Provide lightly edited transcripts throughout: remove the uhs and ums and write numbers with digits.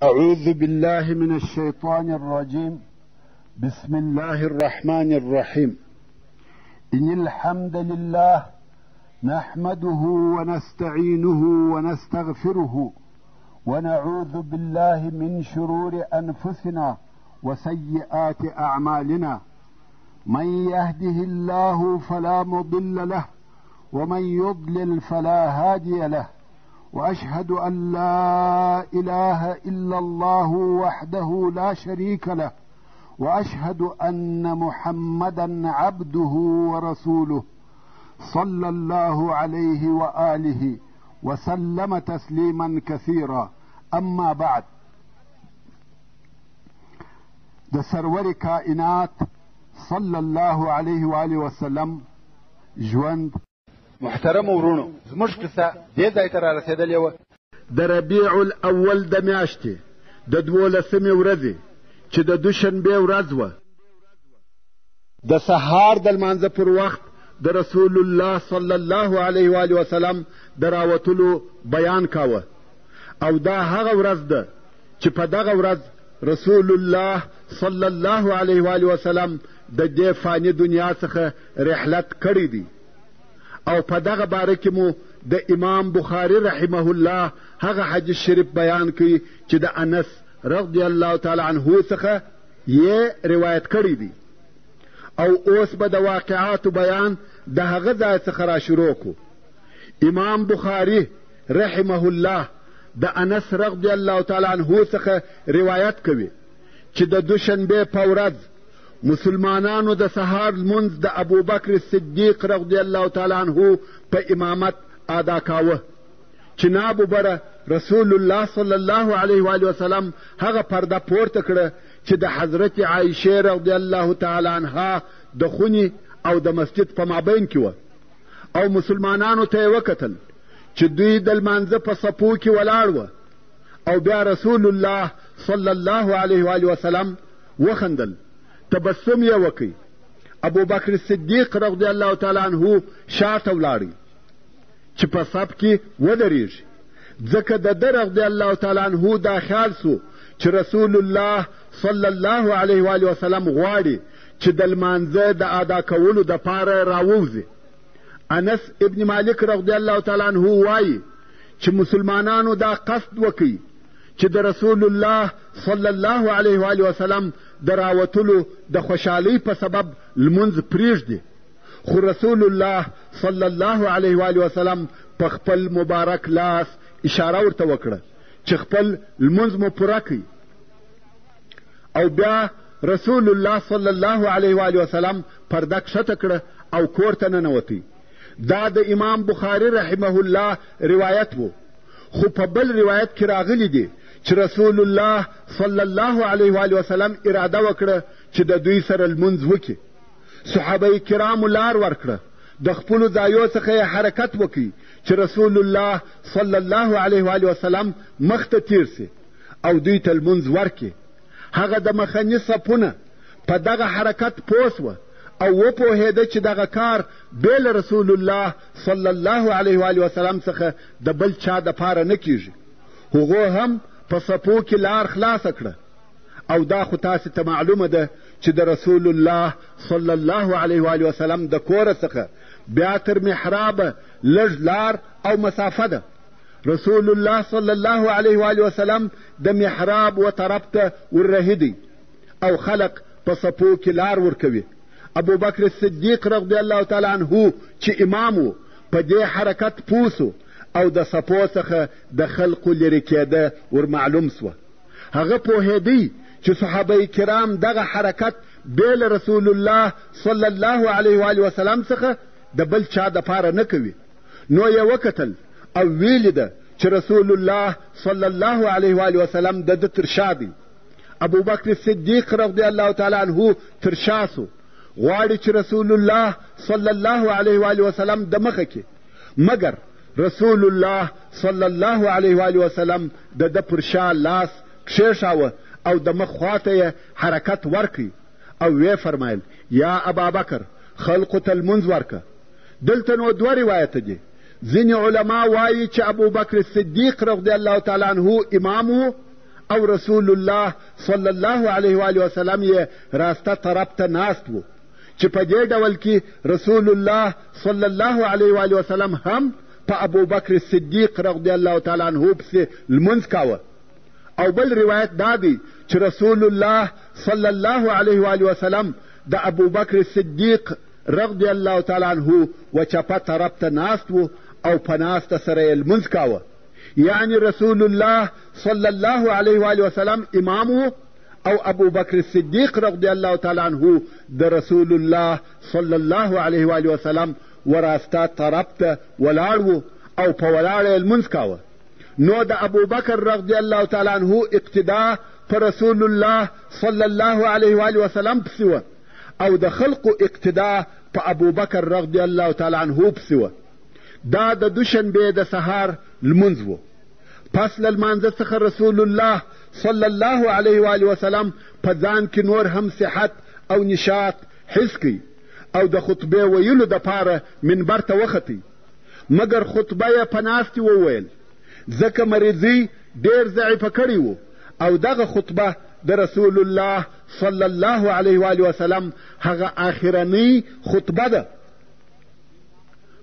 أعوذ بالله من الشيطان الرجيم. بسم الله الرحمن الرحيم. إن الحمد لله نحمده ونستعينه ونستغفره ونعوذ بالله من شرور أنفسنا وسيئات أعمالنا. من يهده الله فلا مضل له ومن يضلل فلا هادي له، وأشهد أن لا إله إلا الله وحده لا شريك له، وأشهد أن محمدا عبده ورسوله صلى الله عليه وآله وسلم تسليما كثيرا. أما بعد، د سرور کائنات صلی الله علیه و آله وسلم ژوند. محترم ورونو، زموږ قصه دې ځای ته رارسېدلې وه د ربیع الاول د میاشتې د 12مې ورځې چې د دوشنبې ورځ وه. د سهار د لمانځه پر وخت د رسول الله صلی الله علیه و آله وسلم د راوتلو بیان کاوه، او دا هغه ورځ ده چې په دغه ورځ رسول الله صلی الله علیه و آله وسلم د دې فاني دنیا څخه رحلت کړی دی. او په دغه باره کې مو د امام بخاري رحمه الله هغه حدیث شریف بیان کوي چې د انس رضی الله تعالی عنه څخه یې روایت کړی دی. او اوس به د واقعاتو بیان د هغه ځای څخه را شروع کو. امام بخاري رحمه الله د انس رضی الله تعالی عنه څخه روایت کوي چې د دوشنبې په ورځ مسلمانانو د سهار لمونځ د ابوبکر صدیق رضی الله تعالی عنه په امامت ادا کاوه، چې نابو بره رسول الله صلی الله علیه و آله وسلم هغه پرده پورته کړه چې د حضرت عایشه رضی الله تعالی عنها د خونې او د مسجد په مابین کې وه. او مسلمانانو ته یې وکتل چې دوی د لمانځه په صفو کې ولاړ وه. او بیا رسول الله صلی الله علیه و آله وسلم وخندل، تبسم یې وکړ. ابوبکر صدیق رضی الله تعالی عنه شاته ولاړی چې په صف کې ودرېږي، ځکه د ده رضی الله تعالی عنه دا خیال سو چې رسول الله صلی الله علیه و آله وسلم غواړي چې د لمانځه د ادا کولو دپاره راووځي. انس ابن مالک رضی الله تعالی عنه وایي چې مسلمانانو دا قصد وکړي چې د رسول الله صلی الله علیه و آله وسلم د راوتلو د خوشحالۍ په سبب لمونځ پرېږدي، خو رسول الله صلی الله علیه و آله وسلم په خپل مبارک لاس اشاره ورته وکړه چې خپل لمونځ مو پوره کړي. او بیا رسول الله صلی الله علیه و آله وسلم پرده کښته کړه او کور ته ننوتی. دا د امام بخاري رحمه الله روایت و، خو په بل روایت کې راغلی دی چې رسول الله صلی الله علیه و آله وسلم اراده وکړه چې د دوی سره لمونځ وکړي. صحابه کرامو لار ورکړه، د خپلو ځایو څخه یې حرکت وکړي چې رسول الله صلی الله علیه و آله وسلم مخته تیر سي او دوی ته لمونځ ورکړي. هغه د مخني صفونه په دغه حرکت پوه سوه او وپوهېده چې دغه کار بې له رسول الله صلی الله علیه و آله وسلم څخه د بل چا دپاره نه کیږي. هغو هم په صفو کې لار خلاصه کړه. او دا خو تاسې ته معلومه ده چې د رسول الله صلی الله علیه و آله وسلم د کوره څخه بیا تر محرابه لږ لار او مسافه ده. رسول الله صلی الله علیه و آله وسلم د محراب و طرف ته وررهیدی او خلق په صفو کې لار ورکوي. ابوبکر صدیق رضی الله تعالی عنه چې امام و په دې حرکت پوسو او د صفو څخه د خلقو لرې کېده ورمعلوم سوه. هغه پوهېدی چې صحابه کرام دغه حرکت بې له رسول الله صلی الله علیه و آله وسلم څخه د بل چا دپاره نه کوي. نو یې وکتل او ویلې ده چې رسول الله صلی الله علیه و آله وسلم د ده تر شا دی. ابوبکر صدیق رضی الله تعالی عنه تر شا سو، غواړي چې رسول الله صلی الله علیه و آله وسلم د مخه کې، مګر رسول الله صلی الله علیه و آله وسلم د ده پر شا لاس کښېښاوه او د مخ خواته یې حرکت ورکړي او ویې فرمایل: یا ابابکر، خلقو ته لمونځ ورکه. دلته نو دوه روایته دي. ځینې علما وایي چې ابوبکر صدیق رضی الله تعالی عنه امام و او رسول الله صلی الله علیه و آله وسلم یې راسته طرف ته ناست و چې په دې ډول کې رسول الله صلی الله علیه و آله وسلم هم په ابوبکر صدیق رضی الله تعالی عنه پسې لمونځ کاوه. او بل روایت دا دی چې رسول الله صلی الله علیه و آله وسلم د ابوبکر صدیق رضی الله تعالی عنه و چپه طرف ته ناست و او په ناسته سره یې لمونځ کاوه. یعنی رسول الله صلی الله علیه و آله وسلم امام و او ابوبکر صدیق رضی الله تعالی عنه د رسول الله صلی الله علیه و آله وسلم وراسته طرف ته ولاړ و او په ولاړه یې لمونځ کاوه. نو د ابوبکر رضی الله تعالی عنه اقتدا په رسول الله صلی الله علیه و آله وسلم پسې وه او د خلقو اقتدا په ابوبکر رضی الله تعالی عنه پسې وه. دا د دوشنبې د سهار لمونځ و. پس له لمانځه څخه رسول الله صلی الله علیه و آله وسلم په ځان کې نور هم صحت او نشاط حس کوي او د خطبې ویلو دپاره منبر ته وختي، مګر خطبه یې په ناستې وویل ځکه مریضي ډېر ضعیفه کړې و او دغه خطبه د رسول الله صلی الله علیه و آله وسلم هغه آخرنۍ خطبه ده.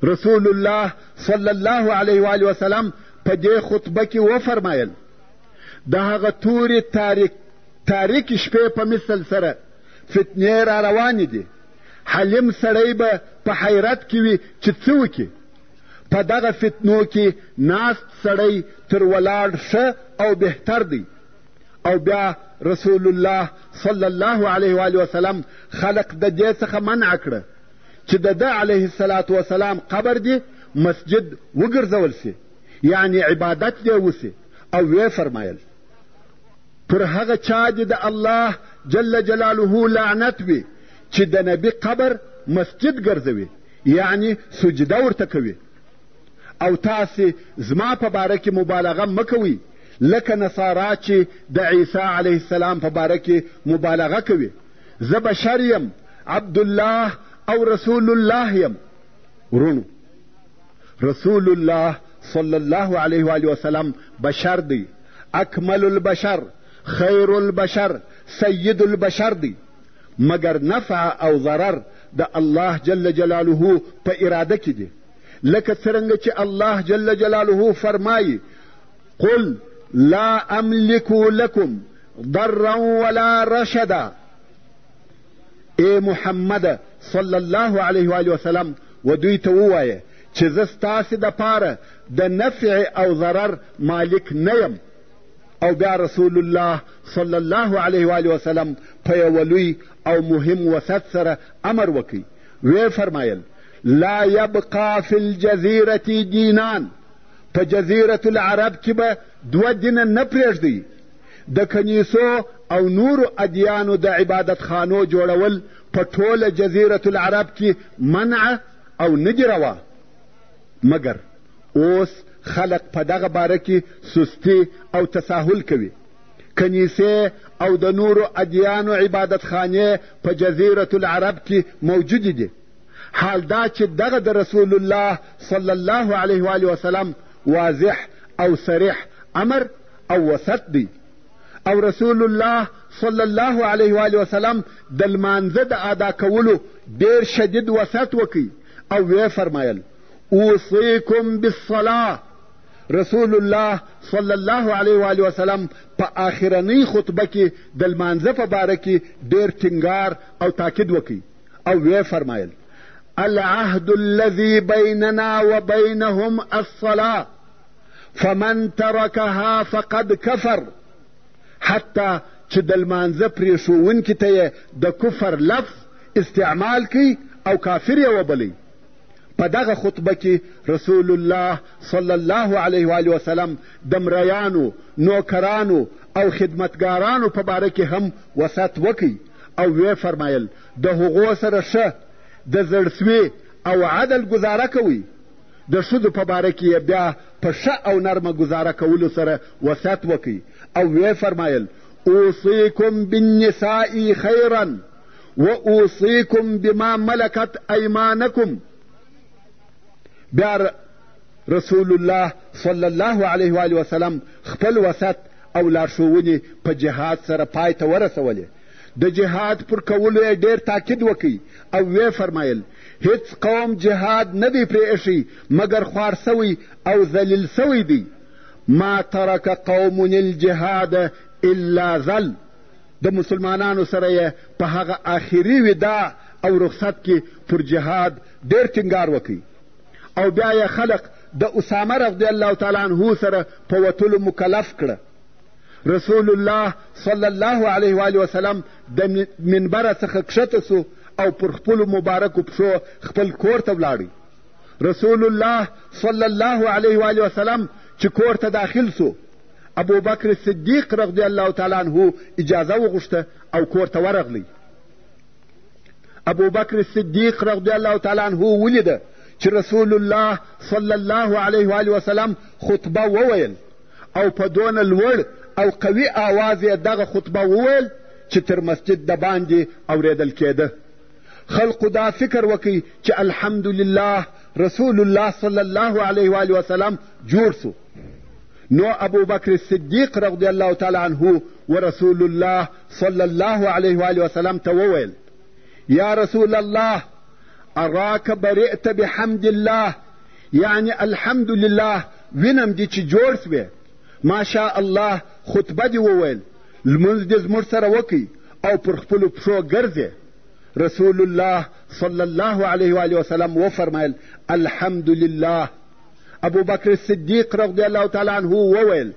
رسول الله صلی الله علیه و آله وسلم په دې خطبه کې وفرمایل د هغه تورې تاریکې شپې په مثل سره فتنې را روانې دي. حلیم سړی به په حیرت کې وي چې څه وکړي. په دغه فتنو کې ناست سړی تر ولاړ ښه او بهتر دی. او بیا رسول الله صلی الله علیه و آله وسلم خلق د دې څخه منع کړه چې د ده علیه الصلاة وسلام قبر دی مسجد وګرځول سي، یعنی عبادت دی وسي. او وی فرمایل پر هغه چا دې د الله جل جلاله لعنت وي چې د نبي قبر مسجد ګرځوي، یعنی سجده ورته کوي. او تاسې زما په باره کې مبالغه مه کوئ لکه نصارا چې د عیسی علیه السلام په باره کې مبالغه کوي. زه بشر یم، عبدالله او رسول الله یم. ورونو، رسول الله صلی الله علیه و آله وسلم بشر دی، اکمل البشر، خیر البشر، سید البشر دی، مگر نفع او ضرر د الله جل جلاله په اراده کې دی. لکه څرنګه چې الله جل جلاله فرمایي قل لا املک لکم ضرا ولا رشدا. ای محمد صلی الله علیه و آله وسلم و دوی ته ووایه چې زه ستاسې دپاره د نفع او ضرر مالک نه یم. او بیا رسول الله صلی الله علیه و آله وسلم په یوه لوی او مهم وسط سره امر وکړي. وی فرمایل لا یبقا فی الجزیرة دینان. په جزیرة العرب کې به دوه دینه نه پرېږدي. د کنیسو او نورو ادیانو د عبادت خانو جوړول په ټوله جزیرة العرب کې منع او نه دي روا. مګر اوس خلق په دغه باره کې سستی او تساهل کوي. کنیسې او د نورو ادیانو عبادت خانې په جزیرة العرب کې موجودې دي. حال دا چې دغه د رسول الله صلی الله علیه و آله وسلم واضح او صریح امر او وسط دی. او رسول الله صلی الله علیه و آله وسلم د لمانځه د ادا کولو ډېر شدید وسط وکړي او وی فرمایل اوصیکم بالصلاة. رسول الله صلی الله علیه و آله وسلم په آخرنۍ خطبه کې د لمانځه په باره کې ډېر ټینګار او تاکید وکړي او وی فرمایل العهد الذي بيننا وبينهم الصلاة فمن تركها فقد كفر. حتی چې د لمانځه پرېښوونکي ته یې د کفر لفظ استعمال کوي او کافر یې وبلئ. په دغه خطبه کې رسول الله صلی الله علیه و آله وسلم د مریانو، نوکرانو او خدمتګارانو په باره کې هم وسط وکړي او وی فرمایل د هغو سره ښه د زړسوي او عدل گزاره کوي. د ښځو په باره کې یې بیا په ښه او نرمه گزاره کولو سره وسط وکړي او وی فرمایل اوصیکم بالنساء خیرا و اوصیکم بما ملکت ایمانکم. بیا رسول الله صلی الله علیه و آله وسلم خپل وسط او لارښوونې په جهاد سره پای ته ورسولې. د جهاد پر کولو یې ډېر تاکید وکړ او ویې فرمایل هیڅ قوم جهاد نه دی پرې ایښی مګر خوار سوی او ذلیل سوی دی. ما ترک قوم الجهاد الا ذل. د مسلمانانو سره یې په هغه آخري ودا او رخصت کې پر جهاد ډېر ټینګار وکړ او بیا یې خلق د اسامه رضی الله تعالی عنه سره په وتلو مکلف کړه. رسول الله صلی الله علیه و آله وسلم د منبره څخه کښته سو او پر خپلو مبارکو پښو خپل کور ته ولاړی. رسول الله صلی الله علیه و آله وسلم چې کور ته داخل سو، ابوبکر صدیق رضی الله تعالی عنه اجازه وغوښته او کور ته ورغلی. ابوبکر صدیق رضی الله تعالی عنه ولیده چې رسول الله صلی الله علیه و آله وسلم خطبه وویل او په دونه لوړ او قوي آواز یې دغه خطبه وویل چې تر مسجد د باندې اورېدل کېده. خلقو دا فکر وکړي چې الحمدلله رسول الله صلی الله علیه و آله وسلم جوړ سو. نو ابوبکر صدیق رضی الله تعالی عنه ورسول الله صلی الله علیه و آله وسلم ته وویل یا رسول الله اراک برئت بحمد الله، یعنی الحمدلله وینم دې چې جوړ سوې، ماشاء الله خطبه دې وویل، لمونځ دې زموږ سره وکړي او پر خپلو پښو ګرځې. رسول الله صلی الله علیه و آله وسلم وفرمایل الحمدلله. ابوبکر صدیق رضی الله تعالی عنه وویل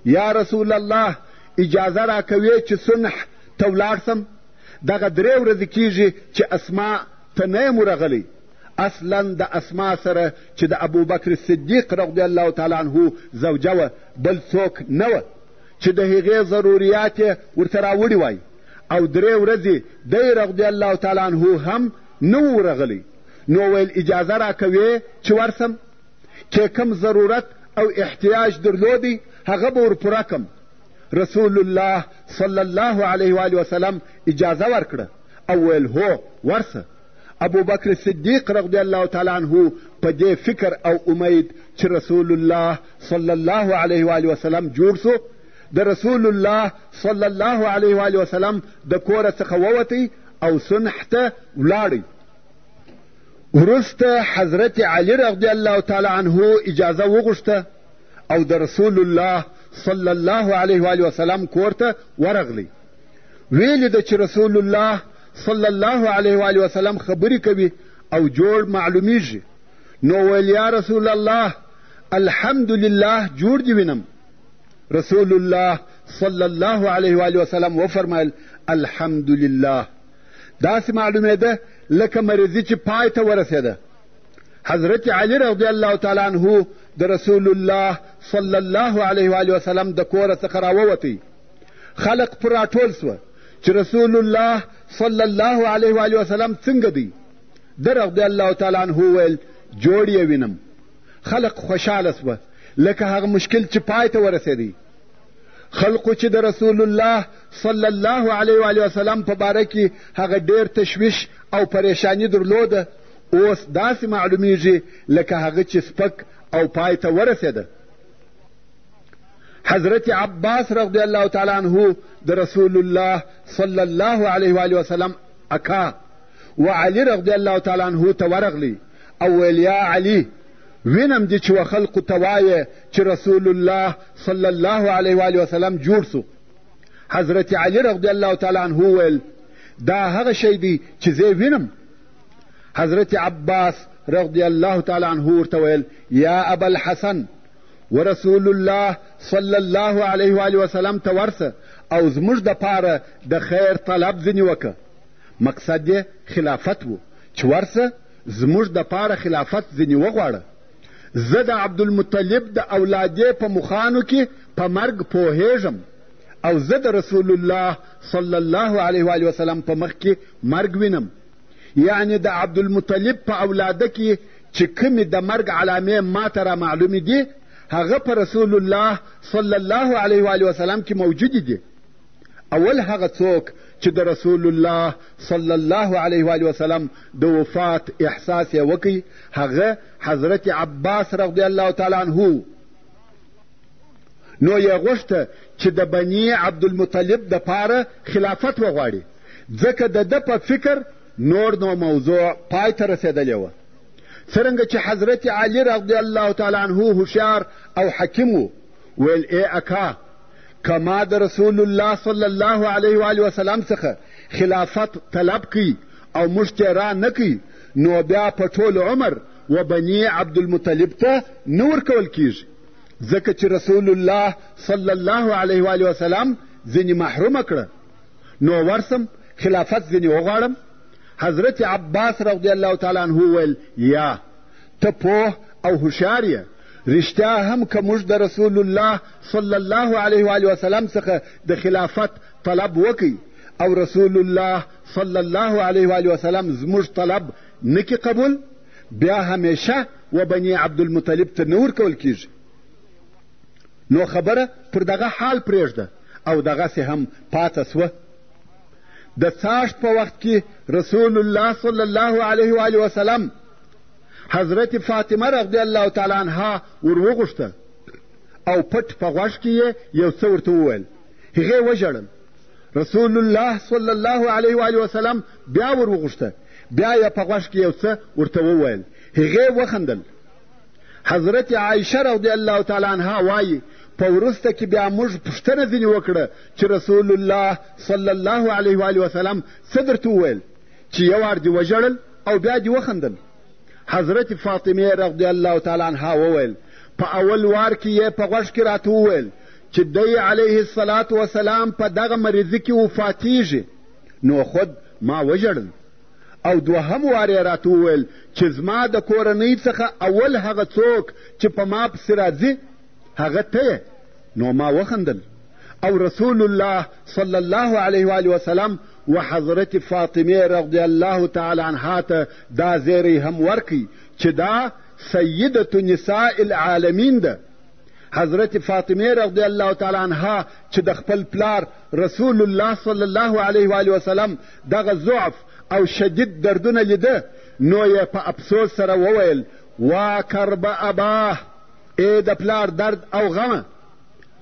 یا رسول الله اجازه راکوې چې صنح ته ولاړ سم؟ دغه 3 ورځې کېږي چې اسماء ته نه یم ورغلی. اصلا د اسماء سره چې د ابوبکر صدیق رضی الله تعالی عنه زوجه وه بل څوک نه وه چې د هغې ضروریات یې ورته راوړي وای او 3 ورځې دی رضی الله تعالی عنه هم نه و ورغلی. نو ویل اجازه راکوې چې ورسم؟ چې کم ضرورت او احتیاج درلودی هغه به ورپوره کم. رسول الله صلی الله علیه و آله وسلم اجازه ورکړه او ویل هو ورسه. ابوبکر صدیق رضی الله تعالی عنه په دې فکر او امید چې رسول الله صلی الله علیه و آله وسلم جوړ سو، د رسول الله صلی الله علیه و آله وسلم د کوره څخه ووتی او صنح ته ولاړی. وروسته حضرت علی رضی الله تعالی عنه اجازه وغوښته او د رسول الله صلی الله علیه و آله وسلم کور ته ورغلی. ویلې ده چې رسول الله صلی الله علیه و آله وسلم خبرې کوي او جوړ معلومیږي. نو ویل یا رسول الله الحمدلله جوړ دې وینم. رسول الله صلی الله علیه و آله وسلم وفرمایل الحمدلله. داسې معلومېده لکه مریضي چې پای ته ورسېده. حضرت علی رضی الله تعالی عنه د رسول الله صلی الله علیه و آله وسلم د کوره څخه راووتی. خلق پر راټول سوه چې رسول الله صلی الله علیه و آله وسلم څنګه دی؟ د رضی الله تعالی عنه ویل جوړ یې وینم. خلق خوشحاله سوه لکه هغه مشکل چې پای ته ورسېدی. خلقو چې د رسول الله صلی الله علیه و آله وسلم په باره کې هغه ډېر تشویش او پریشانی درلوده اوس داسې معلومیږي لکه هغه چې سپک او پای ته ورسېده. حضرت عباس رضی الله تعالی عنه د رسول الله صلی الله علیه و آله وسلم اکا و علی رضی الله تعالی عنه ته ورغلی او ویل یا علی وینم دې چې و خلقو ته وایې چې رسول الله صلی الله علیه و آله وسلم جوړ سو. حضرت علی رضی الله تعالی عنه ویل دا هغه شی دی چې زه وینم. حضرت عباس رضی الله تعالی عنه ورته ویل یا ابا الحسن ورسول الله صلی الله علیه و آله وسلم ته ورسه او زموږ دپاره د خیر طلب ځینې وکړه. مقصد یې خلافت و چې ورسه زموږ دپاره خلافت ځینې وغواړه. زه د عبدالمطلب د اولادې په مخانو کې په مرګ پوهیږم او زه د رسول الله صلی الله علیه و آله وسلم په مخ کې مرګ وینم. یعنی د عبدالمطلب په اولاده کې چې کومې د مرګ علامې ماته را معلومې دي هغه په رسول الله صلی الله علیه و آله وسلم کې موجودې دي. اول هغه څوک چې د رسول الله صلی الله علیه و آله وسلم د وفات احساس یې وکړي هغه حضرت عباس رضی الله تعالی عنه. نو یې غوښته چې د بني عبدالمطلب دپاره خلافت وغواړي، ځکه د ده په فکر نور نو موضوع پای ته رسېدلې وه. څرنګه چې حضرت علي رضی الله تعالی عنه هوښیار او حکیم و، ویل ای اکا، که ما د رسول الله صلی الله علیه و آله وسلم څخه خلافت طلب کی او موږ ته را نه کی، نو بیا په ټول عمر و بني عبدالمطلب ته نه ورکول کیږي، ځکه چې رسول الله صلی الله علیه و آله وسلم ځینې محرومه کړه. نو ورسم خلافت ځینې وغواړم. حضرت عباس رضی الله تعالی عنه ویل یا ته پوه او هوښیار یې، رښتیا هم که موږ د رسول الله صلی الله علیه و آله وسلم څخه د خلافت طلب وکړي او رسول الله صلی الله علیه و آله وسلم زموږ طلب نه کړي قبول، بیا همیشه و بني عبدالمطلب ته نه ورکول کیږي. نو خبره پر دغه حال پرېږده او دغسې هم پاته سوه. د څاښت په وخت کې رسول الله صلی الله علیه و آله وسلم حضرت فاطمه رضی الله تعالی عنها وروغوښته او پټ په غوږ کې یې یو څه ورته وویل. هغې وژړل. رسول الله صلی الله علیه و آله وسلم بیا وروغوښته، بیا یې په غوږ کې یو څه ورته وویل. هغې وخندل. حضرت عایشه رضی الله تعالی عنها وایي په وروسته کې بیا موږ پوښتنه ځینې وکړه چې رسول الله صلی الله علیه و آله وسلم څه درته وویل چې یو وار دې وژړل او بیا دې وخندل. حضرت فاطمه رضی الله تعالی عنها وویل په اول وار کې یې په غوږ کې راته وویل چې دی علیه الصلاة وسلام په دغه مریضي کې وفاتیږي، نو خود ما وژړل. او دوهم وار یې راته وویل چې زما د کورنۍ څخه اول هغه څوک چې په ما پسې راځي هغه ته یې، نو ما وخندل. او رسول الله صلی الله علیه و آله وسلم و حضرت فاطمه رضی الله تعالی عنها ته دا زیری هم ورکړي چې دا سیدة نساء العالمین ده. حضرت فاطمه رضی الله تعالی عنها چې د خپل پلار رسول الله صلی الله علیه و آله وسلم دغه ضعف او شدید دردونه لیده، نو یې په افسوس سره وویل وا کرب اباه، ای د پلار درد او غمه.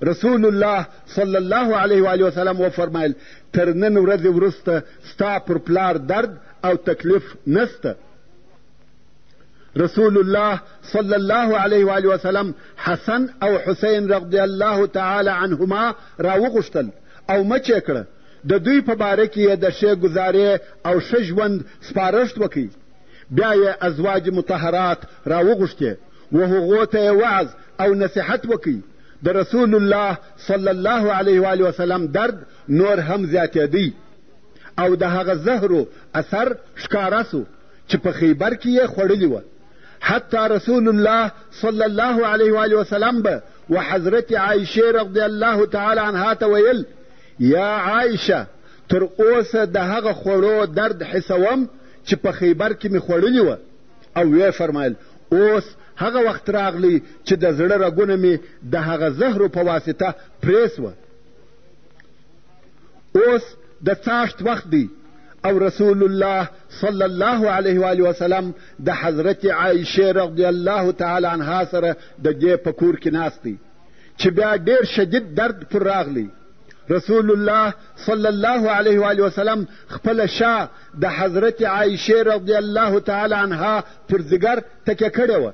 رسول الله صلی الله علیه و آله وسلم وفرمایل تر نن ورځې وروسته ستا پر پلار درد او تکلیف نسته. رسول الله صلی الله علیه و آله وسلم حسن او حسین رضی الله تعالی عنهما راوغوښتل او مچ یې کړه. د دوی په باره کې یې د ښې ګزارې او ښه ژوند سپارښت وکړي. بیا یې ازواج مطهرات راوغوښتې و هغو ته یې وعظ او نصیحت وکړي. د رسول الله صلی الله علیه و آله وسلم درد نور هم زیاتېدی او د هغه زهرو اثر ښکاره سو چې په خیبر کې یې خوړلې وه. حتی رسول الله صلی الله علیه و آله وسلم به و حضرت عایشه رضی الله تعالی عنها ته ویل یا عایشه، تر اوسه د هغه خوړو درد حسوم چې په خیبر کې مې خوړلې وه. او ویې فرمایل اوس هغه وخت راغلی چې د زړه رګونه مې د هغه زهرو په واسطه پرې سوه. اوس د څاښت وخت دی او رسول الله صلی الله علیه و آله وسلم د حضرت عایشه رضی الله تعالی عنها سره د دې په کور کې ناست دی چې بیا ډېر شدید درد پر راغلی. رسول الله صلی الله علیه و آله وسلم خپله شا د حضرت عایشه رضی الله تعالی عنها پر ځیګر تکیه کړې وه.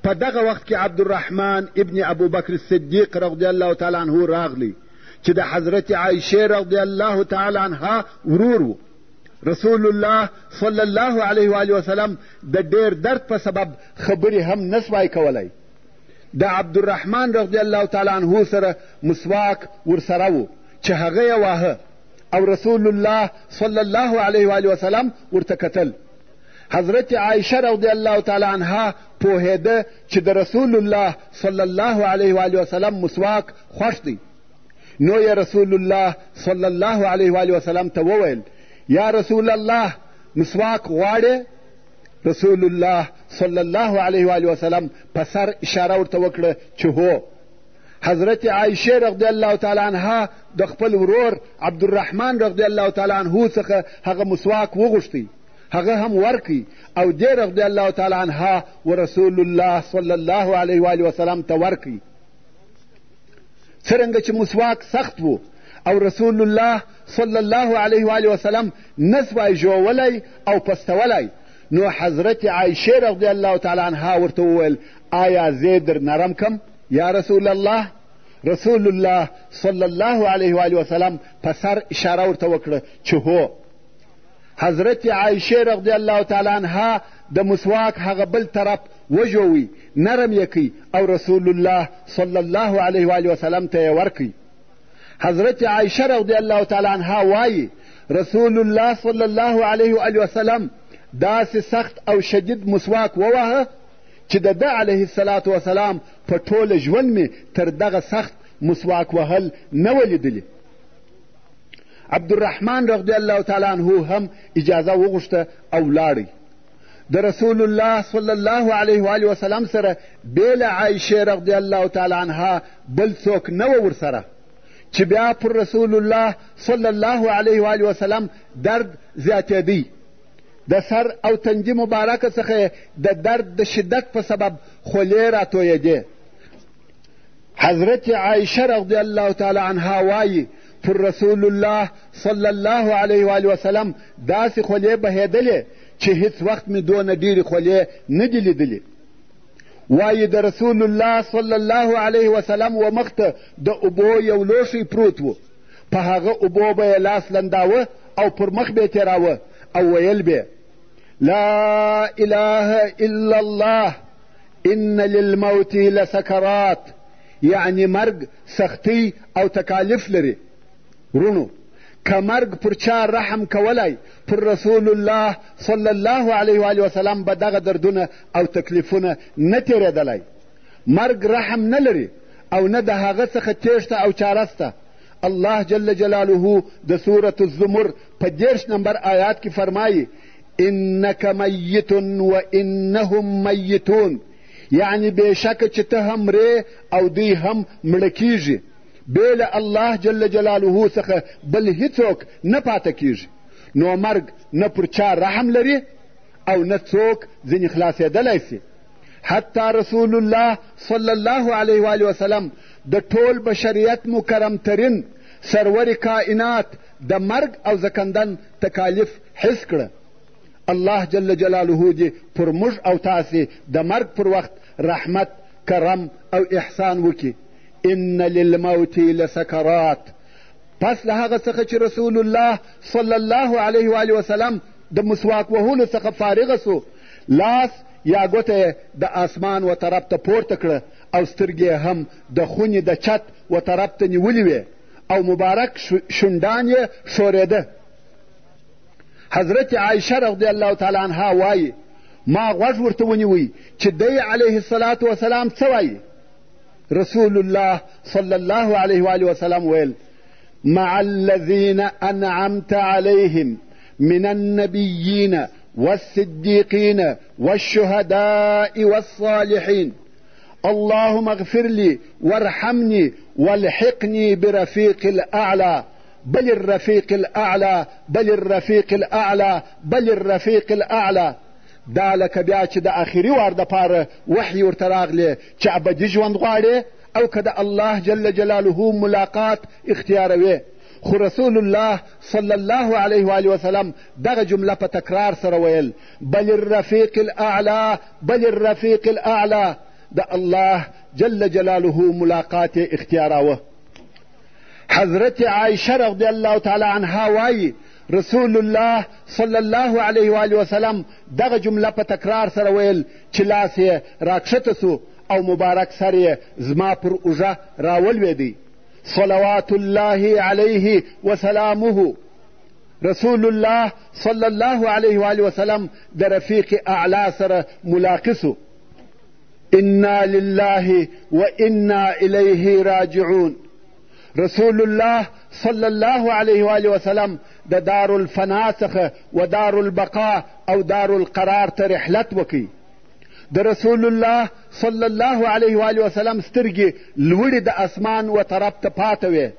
په دغه وخت کې عبدالرحمن ابن ابوبکر الصدیق رضی الله تعالی عنه راغلی چې د حضرت عایشه رضی الله تعالی عنها ورور و. رسول الله صلی الله علیه و آله وسلم د ډېر درد په سبب خبرې هم نسوای کولی. د عبدالرحمن رضی الله تعالی عنه سره مسواک ورسره و چې هغه یې واهه او رسول الله صلی الله علیه و آله وسلم ورته کتل. حضرت عایشه رضی الله تعالی عنها پوهېده چې د رسول الله صلی الله علیه و آله وسلم مسواک خوښ دی. نو یې رسول الله صلی الله علیه و آله وسلم ته وویل یا رسول الله مسواک غواړې؟ رسول الله صلی الله علیه و آله وسلم په سر اشاره ورته وکړه چې هو. حضرت عایشه رضی الله تعالی عنها د خپل ورور عبدالرحمن رضی الله تعالی عنه څخه هغه مسواک وغوښتی، هغه هم ورکړي او دې رضی الله تعالی عنها و رسول الله صلی الله علیه و آله وسلم ته ورکړي. څرنګه چې مسواک سخت و او رسول الله صلی الله علیه و وسلم نسوای ژوولی او پستولی، نو حضرت عایشه رضی الله تعالی عنها ورته وویل آیا زه در نرم کم یا رسول الله؟ رسول الله صلی الله علیه و وسلم په سر اشاره ورته وکړه چې هو. حضرت عایشه رضی الله تعالی عنها د مسواک هغه بل طرف وژوي، نرم یې کوي او رسول الله صلی الله علیه و وسلم ته یې ورکوي. حضرت عایشه رضی الله تعالی عنها وایي رسول الله صلی الله علیه و وسلم داسې سخت او شدید مسواک ووهه چې د ده علیه الصلاة وسلام په ټوله ژوند مې تر دغه سخت مسواک وهل نه ولیدلي. عبدالرحمن رضی الله تعالی عنه هم اجازه وغوښته او لاړی. د رسول الله صلی الله علیه و وسلم سره بېله عایشه رضی الله تعالی عنها بل څوک نه و ورسره چې بیا پر رسول الله صلی الله علیه و وسلم درد زیاتېدی. د سر او تندي مبارکه څخه د درد د شدت په سبب خولې راتویېدې. حضرت عایشه رضی الله تعالی عنها وایي پر رسول الله صلی الله علیه و وسلم داسې خولې بهېدلې چې هیڅ وخت مې دونه ډېرې خولې نه دي لیدلې. وایي د رسول الله صلی الله علیه وسلم و مخ ته د اوبو یو لوښی پروت و، په هغه اوبو به یې لاس لنداوه او پر مخ به یې تېراوه او ویل به لا اله الا الله ان للموت لسکرات، یعنی مرګ سختی او تکالیف لري. ورونو که مرګ پر چا رحم کولی پر رسول الله صلی الله علیه و وسلم به دغه دردونه او تکلیفونه نه تېرېدلی. مرګ رحم نه لري او نه د هغه څخه تېښته او چاره سته. الله جل جلاله د سورة الزمر په 30 نمبر آیات کې فرمایي انک میت و انهم میتون، یعنی بېشکه چې ته هم مرې او دوی هم مړه کیږي. بې له الله جل جلاله څخه بل هیڅوک نه پاته کیږي. نو مرګ نه پر چا رحم لري او نه څوک ځینې خلاصېدلی سي. حتی رسول الله صلی الله علیه و وسلم د ټول بشریت مکرم ترین سرور کائنات د مرګ او زکندن تکالیف حس کړه. الله جل جلاله دې پر موږ او تاسې د مرګ پر وخت رحمت، کرم او احسان وکړي. ان للموت لسکرات. پس له هغه څخه چې رسول الله صلی الله علیه و وسلم د مسواک وهلو څخه فارغه سو، لاس یا ګوته د آسمان و طرف ته پورته کړه او سترګې هم د خونې د چت و طرف ته نیولې وې او مبارک شونډان یې ښورېده. حضرت عایشه رضی الله تعالی عنها وایي ما غوږ ورته ونیوی چې دی علیه الصلاة وسلام څه وایي. رسول الله صلی الله علیه و وسلم ویل مع الذین انعمت علیهم من النبیین والصدیقین والشهداء والصالحین اللهم اغفر لي وارحمني والحقني برفيق الأعلى بل الرفيق الأعلى بل الرفيق الأعلى بل الرفيق الأعلى. دا لکه بیا چې د آخري وار دپاره وحي ورته راغلی چې ابدي ژوند غواړې او که د الله جل جلاله ملاقات اختیاروې. خو رسول الله صلی الله علیه و وسلم دغه جمله په تکرار سره ویل بل الرفیق الاعلی بل الرفیق الاعلی، د الله جل جلاله ملاقات اختیاراوه. حضرت عایشه رضی الله تعالی عنها وایي رسول الله صلی الله علیه و وسلم دغه جمله په تکرار سره ویل چې لاس یې راکښته سو او مبارک سر یې زما پر اوږه راولوېدی. صلوات الله علیه وسلامه. رسول الله صلی الله علیه و وسلم د رفیق اعلی سره ملاقسو. انا لله و انا الیه راجعون. رسول الله صلی الله علیه و وسلم د دار الفنا څخه و دار البقاء او دار القرار ته رحلت وکړي. د رسول الله صلی الله علیه و وسلم سترګې لوړې د اسمان و طرف ته پاته وې.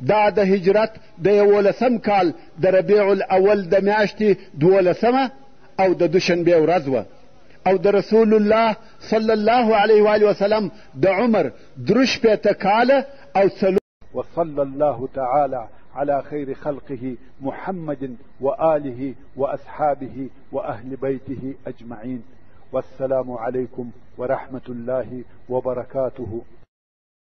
دا د هجرت د 11 کال د ربیع الاول د میاشتې 12 او د دوشنبې ورځ وه او د رسول الله صلی الله علیه و آله وسلم د عمر 3 کاله او وصلى الله تعالى على خير خلقه محمد وآله وأصحابه وأهل بيته أجمعين. والسلام عليكم ورحمة الله وبركاته.